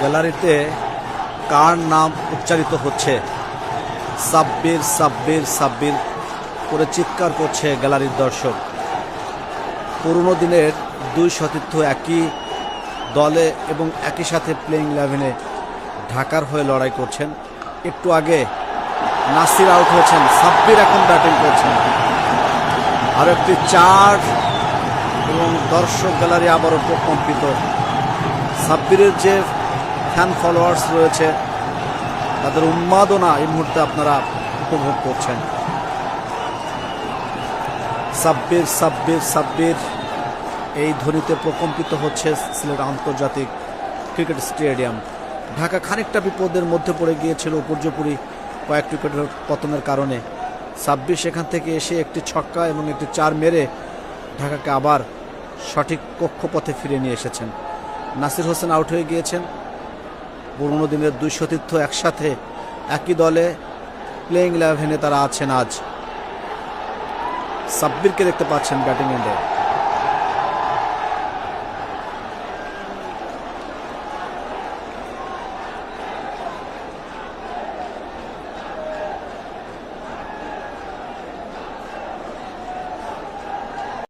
গ্যালারিতে কার নাম উচ্চারিত হচ্ছে? সাব্বির সাব্বির সাব্বির করে চিৎকার করছে গ্যালারির দর্শক। পুরনো দিনের দুই সতীর্থ একই দলে এবং একই সাথে প্লেইং 11-এ ঢাকার হয়ে লড়াই করছেন। একটু আগে নাসির আউট হয়েছেন, সাব্বির এখন ব্যাটিং করছেন। আর একটি চার এবং দর্শক গ্যালারি আবারও প্রকম্পিত। সাব্বিরের যে ফ্যান ফলোয়ার্স রয়েছে তাদের উন্মাদনা এই মুহূর্তে আপনারা উপভোগ করছেন। সাব্বির সাব্বির সাব্বির এই ধ্বনিতে প্রকম্পিত হচ্ছে সিলেট আন্তর্জাতিক ক্রিকেট স্টেডিয়াম। ঢাকা খানিকটা বিপদের মধ্যে পড়ে গিয়েছিল উপর্যুপরি কয়েক উইকেটের পতনের কারণে। সাব্বির সেখান থেকে এসে একটি ছক্কা এবং একটি চার মেরে ঢাকাকে আবার সঠিক কক্ষপথে ফিরে নিয়ে এসেছেন। নাসির হোসেন আউট হয়ে গিয়েছেন। পুরনো দিনের দুই সতীর্থ একসাথে একই দলে প্লেইং 11-এ তারা আছেন। আজ সাব্বিরকে দেখতে পাচ্ছেন ব্যাটিং এন্ডে।